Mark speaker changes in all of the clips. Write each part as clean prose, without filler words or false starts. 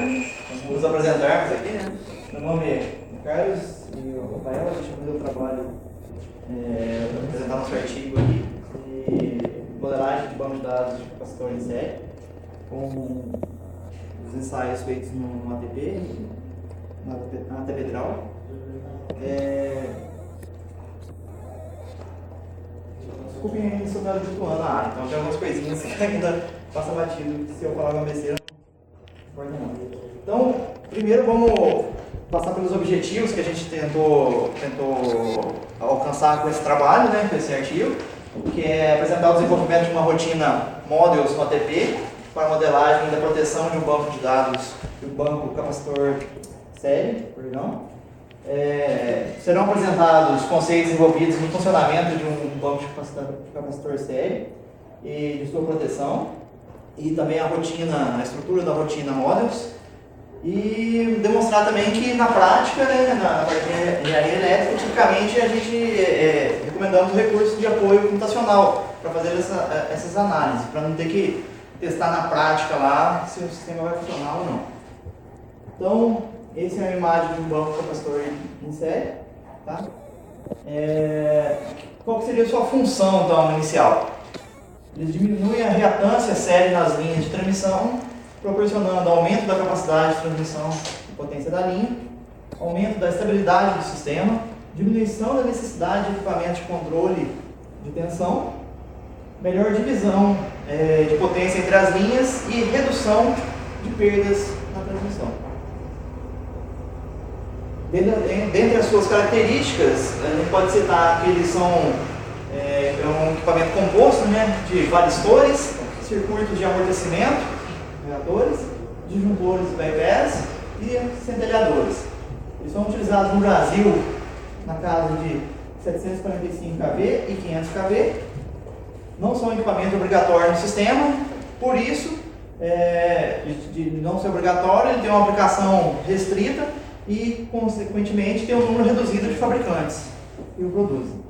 Speaker 1: tarde. Vamos nos apresentarmos aqui, né? Meu nome é Carlos e o Rafael. A gente vai fazer o trabalho para apresentar nosso artigo aqui de modelagem de banco de dados de capacitor em série, com os ensaios feitos no ATP, na ATP Draw. Desculpem aí se eu estou habituando a área, então tem algumas coisinhas que ainda passa batido, se eu falar uma besteira, não importa não. Então, primeiro vamos passar pelos objetivos que a gente tentou alcançar com esse trabalho, né, com esse artigo, que é apresentar o desenvolvimento de uma rotina Models no ATP para modelagem da proteção de um banco de dados, de um banco capacitor série, perdão. Serão apresentados conceitos envolvidos no funcionamento de um banco de capacitor série e de sua proteção, e também a estrutura da rotina Models, e demonstrar também que na prática, né, na parte de engenharia elétrica, tipicamente a gente recomendamos recursos de apoio computacional para fazer essas análises, para não ter que testar na prática lá se o sistema vai funcionar ou não. Então, essa é a imagem de um banco capacitor em série. Tá? Qual seria a sua função então, inicial? Eles diminuem a reatância série nas linhas de transmissão, proporcionando aumento da capacidade de transmissão e potência da linha, aumento da estabilidade do sistema, diminuição da necessidade de equipamento de controle de tensão, melhor divisão de potência entre as linhas e redução de perdas na transmissão. Dentre as suas características, a gente pode citar que eles são um equipamento composto, né, de varistores, circuitos de amortecimento, reatores, disjuntores bypass e centelhadores. Eles são utilizados no Brasil na casa de 745 kV e 500 kV. Não são equipamento obrigatório no sistema, por isso, de não ser obrigatório, ele tem uma aplicação restrita e, consequentemente, tem um número reduzido de fabricantes que o produzem.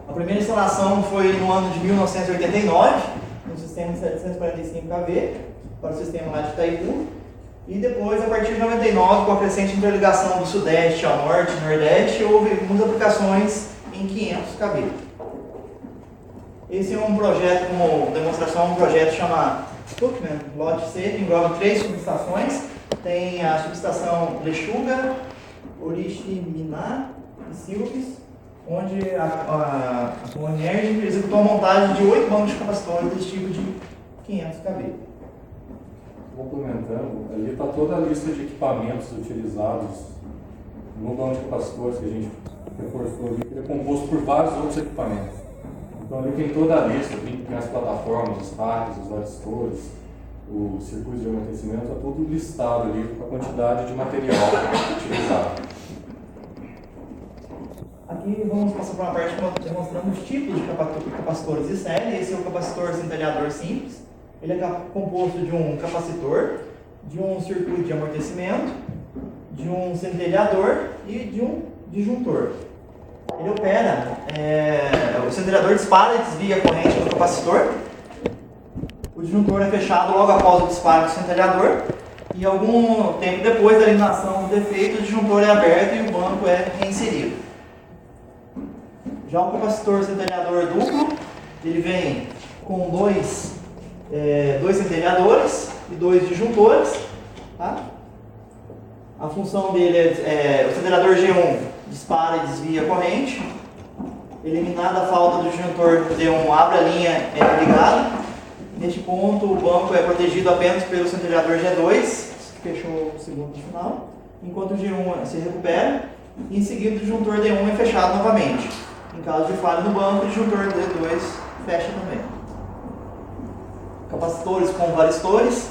Speaker 1: A primeira instalação foi no ano de 1989, no sistema de 745 kV, para o sistema lá de Itaipu, e depois, a partir de 99, com a crescente interligação do Sudeste ao Norte e Nordeste, houve algumas aplicações em 500 kV. Esse é um projeto, como demonstração, um projeto chamado Stuckman, lote C, que engloba 3 subestações. Tem a subestação Lechuga, Oriximiná e Silves, onde a Comunerg executou a montagem de 8 bancos de capacitores desse tipo de 500 kV.
Speaker 2: Complementando, ali está toda a lista de equipamentos utilizados no banco de capacitores que a gente reforçou ali, que é composto por vários outros equipamentos. Então ali tem toda a lista, tem as plataformas, os racks, os varistores, os circuitos de amortecimento, está tudo listado ali com a quantidade de material utilizado.
Speaker 1: Aqui vamos passar por uma parte demonstrando os tipos de capacitores de série. Esse é o capacitor centelhador simples. Ele é composto de um capacitor, de um circuito de amortecimento, de um centelhador e de um disjuntor. Ele opera, o centelhador dispara e desvia a corrente do capacitor. O disjuntor é fechado logo após o disparo do centelhador. E algum tempo depois da eliminação do defeito, o disjuntor é aberto e o banco é reinserido. Já o capacitor centelhador duplo, ele vem com dois centelhadores e 2 disjuntores. Tá? A função dele o centelhador G1 dispara e desvia a corrente. Eliminada a falta do disjuntor D1, abre a linha, é ligado. Neste ponto, o banco é protegido apenas pelo centelhador G2, que fechou o segundo final, enquanto o G1 se recupera, e em seguida o disjuntor D1 é fechado novamente. Em caso de falha no banco, o disjuntor D2 fecha também. Capacitores com varistores,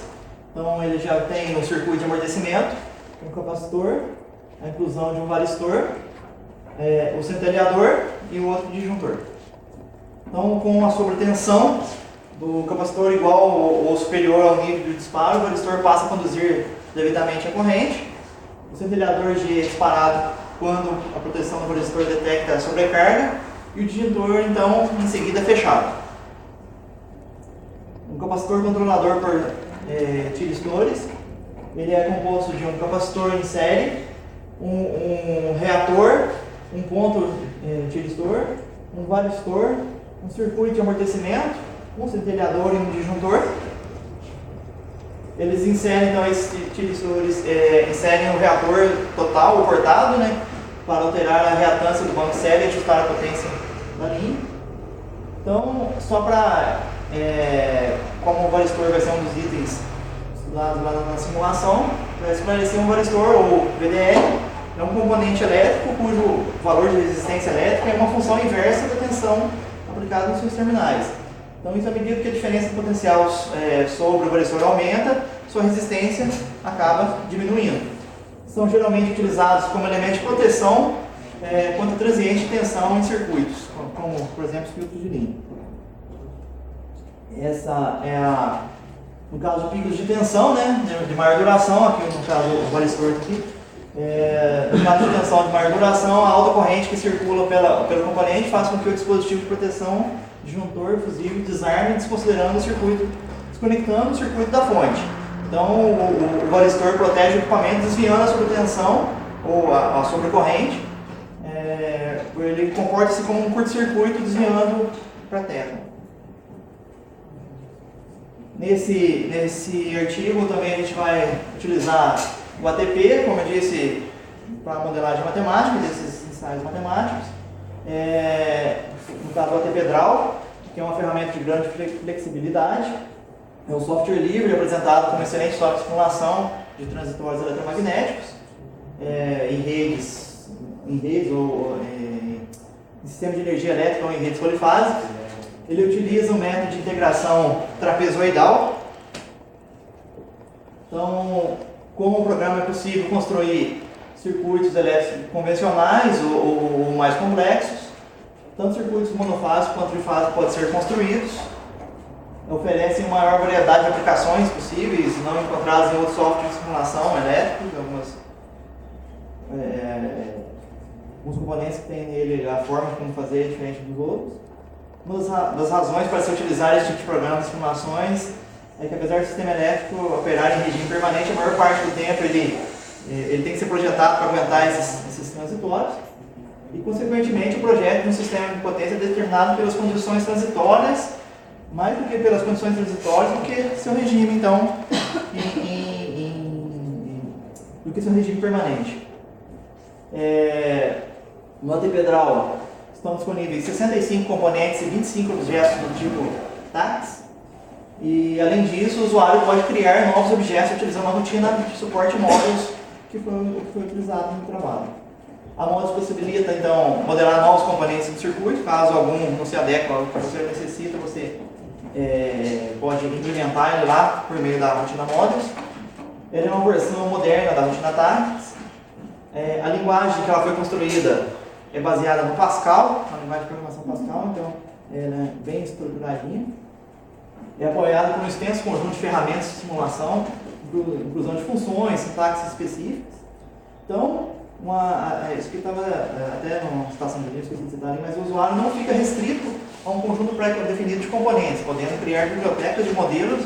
Speaker 1: então ele já tem no circuito de amortecimento um capacitor, a inclusão de um varistor, o centelhador e o outro disjuntor. Então, com a sobretensão do capacitor igual ou superior ao nível de disparo, o varistor passa a conduzir devidamente a corrente. O centelhador G é disparado quando a proteção do varistor detecta a sobrecarga, e o disjuntor, então, em seguida é fechado. Um capacitor controlador por tiristores, ele é composto de um capacitor em série, um reator, um ponto tiristor, um varistor, um circuito de amortecimento, um centelhador e um disjuntor. Eles inserem, então, esses tiristores inserem o reator total ou cortado, né, para alterar a reatância do banco série e ajustar a potência da linha. Então, só para, como o varistor vai ser um dos itens estudados lá na simulação, para esclarecer, um varistor, ou VDR, é um componente elétrico cujo valor de resistência elétrica é uma função inversa da tensão aplicada nos seus terminais. Então, isso à medida que a diferença de potencial sobre o varistor aumenta, sua resistência acaba diminuindo. São geralmente utilizados como elemento de proteção contra transiente de tensão em circuitos, como por exemplo, os filtros de linha. Essa é no caso de picos de tensão, né, de maior duração, aqui no caso o varistor aqui, no caso de tensão de maior duração, a alta corrente que circula pelo componente faz com que o dispositivo de proteção, disjuntor, fusível, desarme, desconsiderando o circuito, desconectando o circuito da fonte. Então, o varistor protege o equipamento desviando a sobretensão ou a sobrecorrente. Ele comporta-se como um curto-circuito desviando para a terra. Nesse artigo também a gente vai utilizar o ATP, como eu disse, para a modelagem matemática desses ensaios matemáticos. No caso, o ATP Draw, que é uma ferramenta de grande flexibilidade. É um software livre apresentado como excelente software de simulação de transitórios eletromagnéticos em redes ou em sistema de energia elétrica ou em redes polifásicas. Ele utiliza um método de integração trapezoidal. Então, como o programa é possível construir circuitos elétricos convencionais ou mais complexos, tanto circuitos monofásicos quanto trifásicos podem ser construídos. Oferecem uma maior variedade de aplicações possíveis, não encontradas em outros softwares de simulação elétricos, alguns componentes que tem nele, a forma como fazer é diferente dos outros. Uma das razões para se utilizar esse tipo de programa de simulações é que, apesar do sistema elétrico operar em regime permanente, a maior parte do tempo ele tem que ser projetado para aguentar esses transitórios e, consequentemente, o projeto de um sistema de potência é determinado pelas condições transitórias, mais do que pelas condições transitórias, do que seu regime, então, do que seu regime permanente. No ATP Draw estão disponíveis 65 componentes e 25 objetos do tipo TACS. E, além disso, o usuário pode criar novos objetos utilizando uma rotina de suporte módulos que foi utilizado no trabalho. A Modus possibilita, então, modelar novos componentes do circuito. Caso algum não se adeque ao que você necessita, você pode implementar ele lá por meio da rotina Modus. Ele é uma versão moderna da rotina TACS. A linguagem que ela foi construída é baseada no Pascal, na linguagem de programação Pascal, então ela é bem estruturadinha. É apoiada por um extenso conjunto de ferramentas de simulação, inclusão de funções, sintaxes específicas. Então, isso aqui estava até numa citação de livro, esqueci de citar ali, mas o usuário não fica restrito a um conjunto pré-definido de componentes, podendo criar bibliotecas de modelos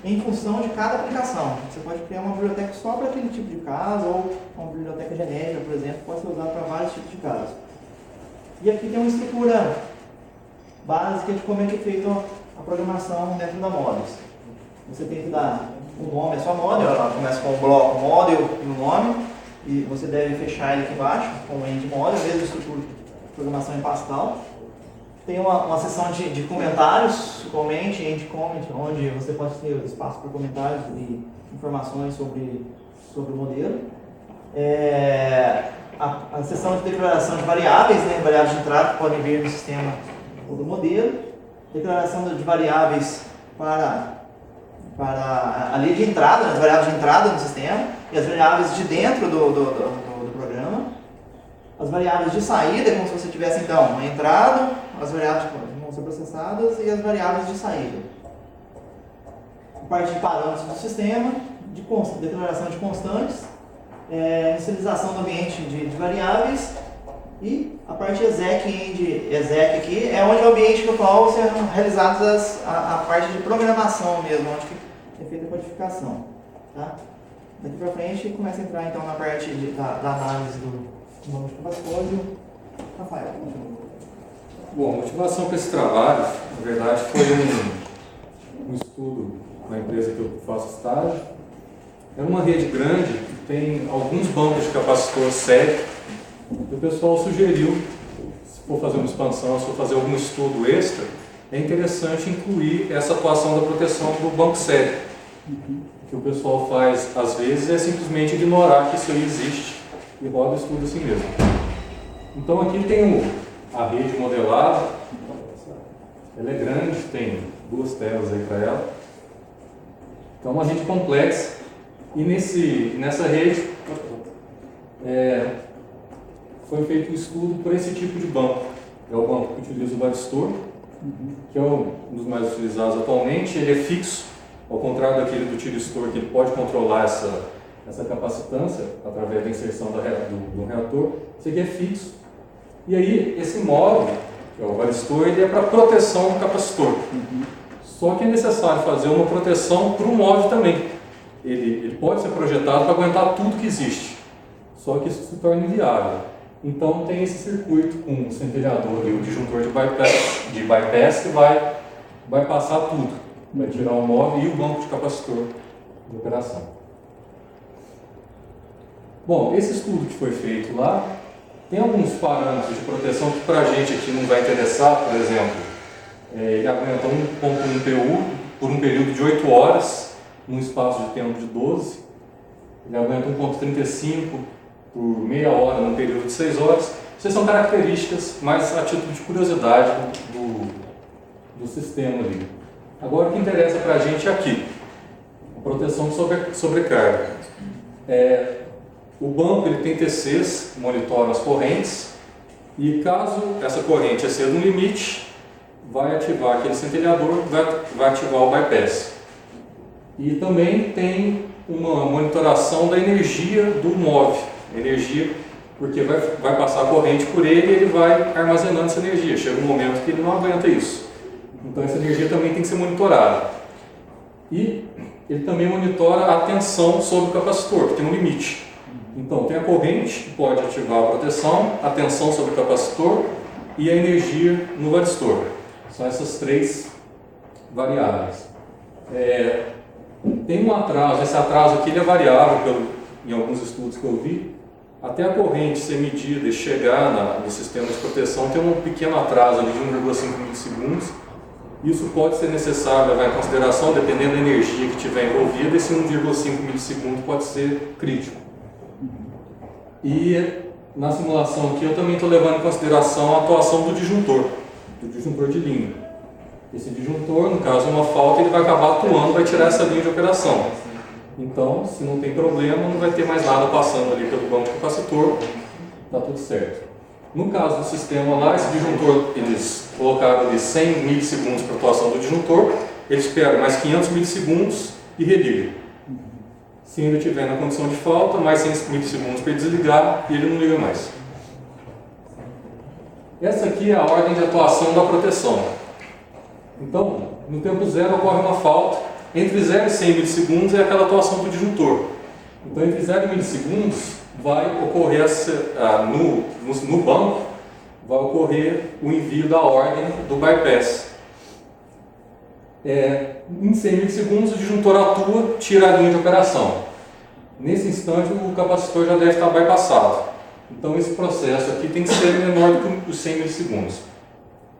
Speaker 1: em função de cada aplicação. Você pode criar uma biblioteca só para aquele tipo de caso, ou uma biblioteca genérica, por exemplo, que pode ser usada para vários tipos de casos. E aqui tem uma estrutura básica de como é que é feita a programação dentro da Modus. Você tem que dar um nome à sua model, ela começa com o bloco model e o nome, e você deve fechar ele aqui embaixo com o end model, mesmo estrutura de programação em Pascal. Tem uma seção de comentários, comente, end comment, onde você pode ter espaço para comentários e informações sobre o modelo. A seção de declaração de variáveis, né, variáveis de entrada que podem vir no sistema ou do modelo. Declaração de variáveis para a linha de entrada, as variáveis de entrada no sistema e as variáveis de dentro do programa. As variáveis de saída, como se você tivesse então uma entrada, as variáveis que vão ser processadas e as variáveis de saída. A parte de parâmetros do sistema, declaração de constantes, inicialização do ambiente de variáveis e a parte exec aqui é onde é o ambiente no qual serão realizadas a parte de programação mesmo, onde é feita a codificação. Tá? Daqui para frente começa a entrar então na parte da análise do banco de capacitor e o Rafael.
Speaker 2: Bom, a motivação para esse trabalho, na verdade, foi um estudo na empresa que eu faço estágio. É uma rede grande que tem alguns bancos de capacitor sério. E o pessoal sugeriu, se for fazer uma expansão, se for fazer algum estudo extra, é interessante incluir essa atuação da proteção do banco sério. O que o pessoal faz, às vezes, é simplesmente ignorar que isso aí existe e roda o estudo assim mesmo. Então aqui tem a rede modelada, ela é grande, tem 2 telas aí para ela. Então uma rede complexa e nessa rede foi feito um estudo por esse tipo de banco. É o banco que utiliza o varistor, que é um dos mais utilizados atualmente. Ele é fixo, ao contrário daquele do tiristor, que ele pode controlar essa capacitância através da inserção do reator. Esse aqui é fixo. E aí, esse móvel, que é o varistor, ele é para proteção do capacitor. Só que é necessário fazer uma proteção para o móvel também. Ele pode ser projetado para aguentar tudo que existe, só que isso se torna inviável. Então tem esse circuito com o centelhador e o disjuntor de bypass que vai passar tudo, vai tirar o móvel e o banco de capacitor de operação. Bom, esse estudo que foi feito lá tem alguns parâmetros de proteção que para a gente aqui não vai interessar. Por exemplo, ele aguenta 1.1 PU por um período de 8 horas, num espaço de tempo de 12. Ele aguenta 1.35 por meia hora, num período de 6 horas. Essas são características mais a título de curiosidade do sistema ali. Agora o que interessa para a gente é aqui, a proteção de sobrecarga. O banco ele tem TCs que monitoram as correntes e caso essa corrente exceda um limite, vai ativar aquele centelhador, vai ativar o bypass. E também tem uma monitoração da energia do móvel, energia, porque vai passar a corrente por ele e ele vai armazenando essa energia. Chega um momento que ele não aguenta isso. Então essa energia também tem que ser monitorada. E ele também monitora a tensão sobre o capacitor, que tem um limite. Então tem a corrente, que pode ativar a proteção, a tensão sobre o capacitor e a energia no varistor. São essas 3 variáveis. Tem um atraso, esse atraso aqui ele é variável em alguns estudos que eu vi. Até a corrente ser medida e chegar no sistema de proteção tem um pequeno atraso ali de 1,5 milissegundos. Isso pode ser necessário levar em consideração, dependendo da energia que tiver envolvida, esse 1,5 milissegundo pode ser crítico. E na simulação aqui eu também estou levando em consideração a atuação do disjuntor de linha. Esse disjuntor, no caso de uma falta, ele vai acabar atuando, vai tirar essa linha de operação. Então, se não tem problema, não vai ter mais nada passando ali pelo banco de capacitor, está tudo certo. No caso do sistema lá, esse disjuntor, eles colocaram ali 100 milissegundos para a atuação do disjuntor, eles esperam mais 500 milissegundos e religam. Se ainda estiver na condição de falta, mais 100 milissegundos para ele desligar e ele não liga mais. Essa aqui é a ordem de atuação da proteção. Então, no tempo zero ocorre uma falta, entre 0 e 100 milissegundos é aquela atuação do disjuntor. Então, entre 0 e milissegundos vai ocorrer, no banco, vai ocorrer o envio da ordem do bypass. Em 100 milissegundos o disjuntor atua, tira a linha de operação. Nesse instante o capacitor já deve estar bypassado. Então esse processo aqui tem que ser menor do que os 100 milissegundos.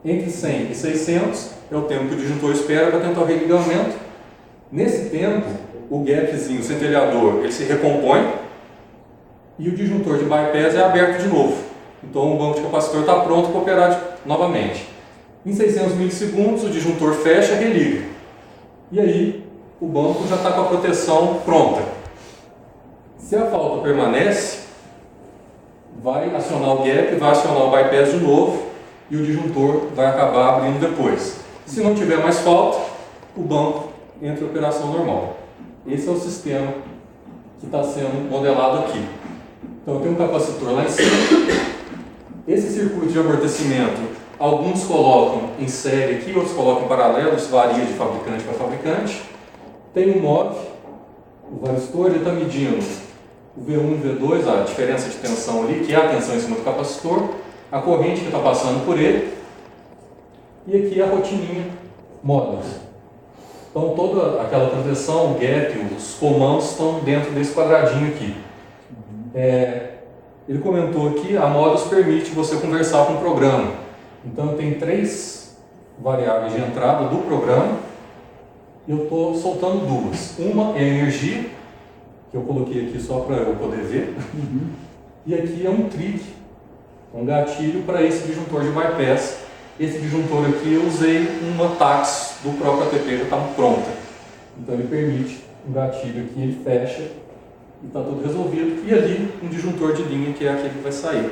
Speaker 2: Entre 100 e 600 é o tempo que o disjuntor espera para tentar o religamento. Nesse tempo, o gapzinho, o centelhador, ele se recompõe e o disjuntor de bypass é aberto de novo. Então o banco de capacitor está pronto para operar novamente. Em 600 milissegundos, o disjuntor fecha e religa. E aí, o banco já está com a proteção pronta. Se a falta permanece, vai acionar o gap, vai acionar o bypass de novo e o disjuntor vai acabar abrindo depois. Se não tiver mais falta, o banco entra em operação normal. Esse é o sistema que está sendo modelado aqui. Então, tem um capacitor lá em cima. Esse circuito de amortecimento, alguns colocam em série aqui, outros colocam em paralelo, isso varia de fabricante para fabricante. Tem um MOV, O varistor está medindo o V1 e o V2, a diferença de tensão ali, que é a tensão em cima do capacitor, a corrente que está passando por ele, e aqui a rotininha módulos. Então toda aquela proteção, o gap, os comandos estão dentro desse quadradinho aqui. Ele comentou aqui, a Modus permite você conversar com o programa. Então eu tenho 3 variáveis de entrada do programa e eu estou soltando 2. Uma é a energia, que eu coloquei aqui só para eu poder ver. E aqui é um trick, um gatilho para esse disjuntor de bypass. Esse disjuntor aqui eu usei uma tax do próprio ATP, já está pronta. Então ele permite um gatilho aqui, ele fecha e está tudo resolvido. E ali um disjuntor de linha, que é aquele que vai sair.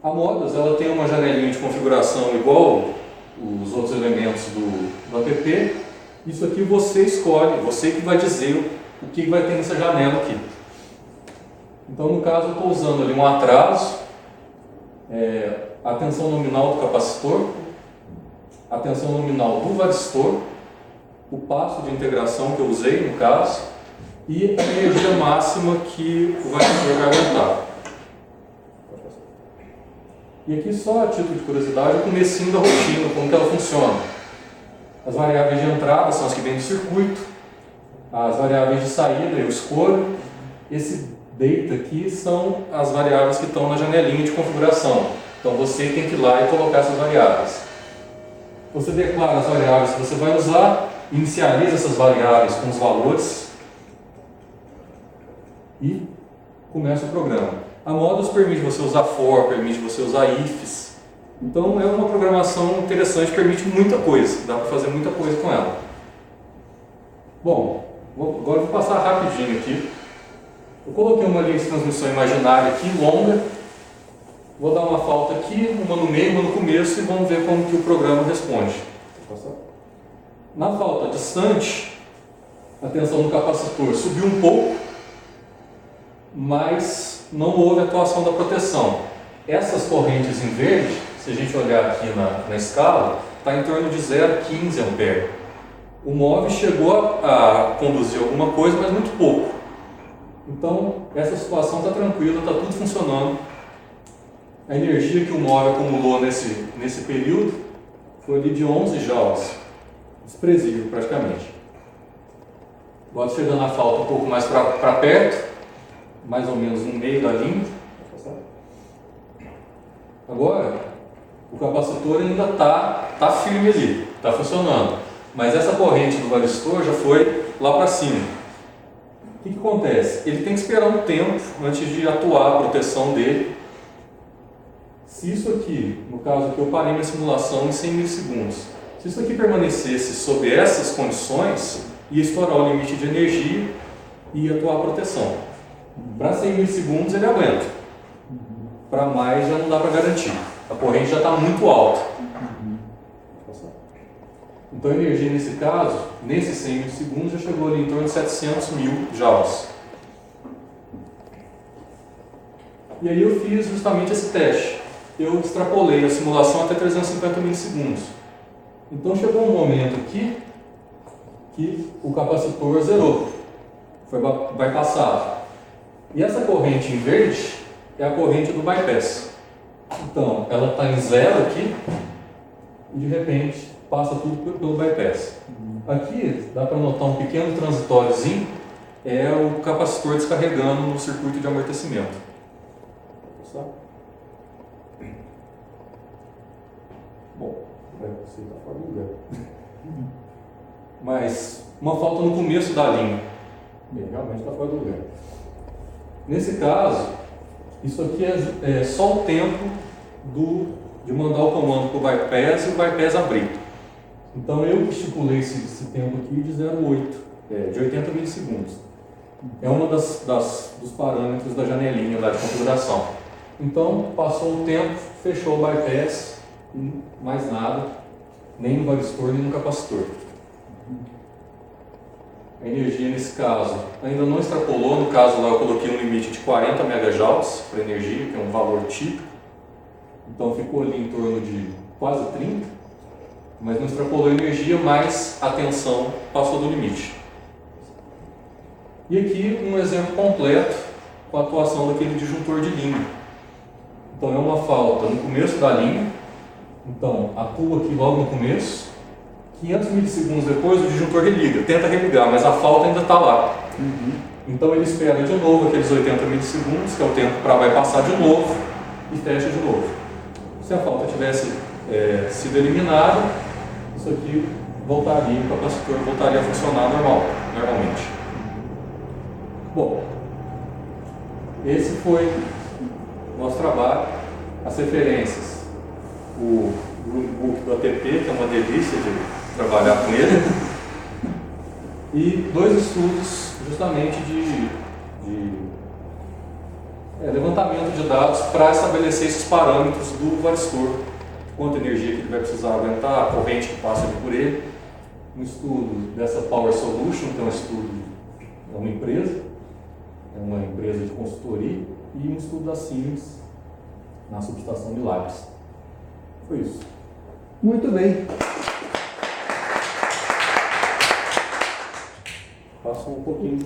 Speaker 2: A Modus ela tem uma janelinha de configuração igual os outros elementos do ATP. Isso aqui você escolhe, você que vai dizer o que vai ter nessa janela aqui. Então no caso eu estou usando ali um atraso, a tensão nominal do capacitor, a tensão nominal do varistor, o passo de integração que eu usei no caso e a energia máxima que o varistor vai aguentar. E aqui só a título de curiosidade o comecinho da rotina, como que ela funciona. As variáveis de entrada são as que vêm do circuito, as variáveis de saída eu escolho, esse data aqui são as variáveis que estão na janelinha de configuração. Então você tem que ir lá e colocar essas variáveis. Você declara as variáveis que você vai usar, inicializa essas variáveis com os valores e começa o programa. A Modus permite você usar for, permite você usar ifs. Então é uma programação interessante, permite muita coisa, dá para fazer muita coisa com ela. Bom, agora eu vou passar rapidinho aqui. Eu coloquei uma linha de transmissão imaginária aqui, longa. Vou dar uma falta aqui, uma no meio, uma no começo e vamos ver como que o programa responde. Na falta distante, a tensão do capacitor subiu um pouco, mas não houve atuação da proteção. Essas correntes em verde, se a gente olhar aqui na escala, está em torno de 0,15 A. O MOV chegou a conduzir alguma coisa, mas muito pouco. Então, essa situação está tranquila, está tudo funcionando. A energia que o MOV acumulou nesse período foi ali de 11 joules, desprezível praticamente. Agora chegando a falta um pouco mais para perto, mais ou menos no meio da linha. Agora, o capacitor ainda está firme ali, está funcionando. Mas essa corrente do varistor já foi lá para cima. O que acontece? Ele tem que esperar um tempo antes de atuar a proteção dele. Se isso aqui, no caso aqui eu parei minha simulação em 100 milissegundos, se isso aqui permanecesse sob essas condições, ia estourar o limite de energia e ia atuar a proteção. Para 100 milissegundos ele aguenta, para mais já não dá para garantir, a corrente já está muito alta. Então a energia nesse caso, nesses 100 milissegundos, já chegou ali em torno de 700 mil joules. E aí eu fiz justamente esse teste. Eu extrapolei a simulação até 350 milissegundos. Então chegou um momento aqui que o capacitor zerou, foi bypassado. E essa corrente em verde é a corrente do bypass. Então ela está em zero aqui e de repente passa tudo pelo bypass. Aqui dá para notar um pequeno transitóriozinho, é o capacitor descarregando no circuito de amortecimento. Bom, vai aceitar fora do lugar. Mas uma falta no começo da linha. Realmente está fora do lugar. Nesse caso, isso aqui é só o tempo de mandar o comando para o bypass e o bypass abrir. Então eu estipulei esse tempo aqui de 0,8, de 80 milissegundos. É uma dos parâmetros da janelinha lá de configuração. Então passou o tempo, fechou o bypass, mais nada, nem no varistor nem no capacitor. A energia nesse caso ainda não extrapolou, no caso lá eu coloquei um limite de 40 megajoules para energia, que é um valor típico. Então ficou ali em torno de quase 30, mas não extrapolou a energia, mas a tensão passou do limite. E aqui um exemplo completo com a atuação daquele disjuntor de linha. Então é uma falta no começo da linha, então atua aqui logo no começo, 500 milissegundos depois o disjuntor religa, tenta religar, mas a falta ainda está lá. Então ele espera de novo aqueles 80 milissegundos, que é o tempo para vai passar de novo, e fecha de novo. Se a falta tivesse sido eliminada, isso aqui voltaria, o capacitor voltaria a funcionar normalmente. Bom, esse foi o nosso trabalho. As referências, o Groovebook do ATP, que é uma delícia de trabalhar com ele, e 2 estudos justamente de levantamento de dados para estabelecer esses parâmetros do varistor, quanta energia que ele vai precisar aguentar, a corrente que passa ali por ele. Um estudo dessa Power Solution, que é um estudo de uma empresa, de consultoria, e um estudo da Siemens na subestação de Lagos. Foi isso.
Speaker 3: Muito bem.
Speaker 2: Passou um pouquinho.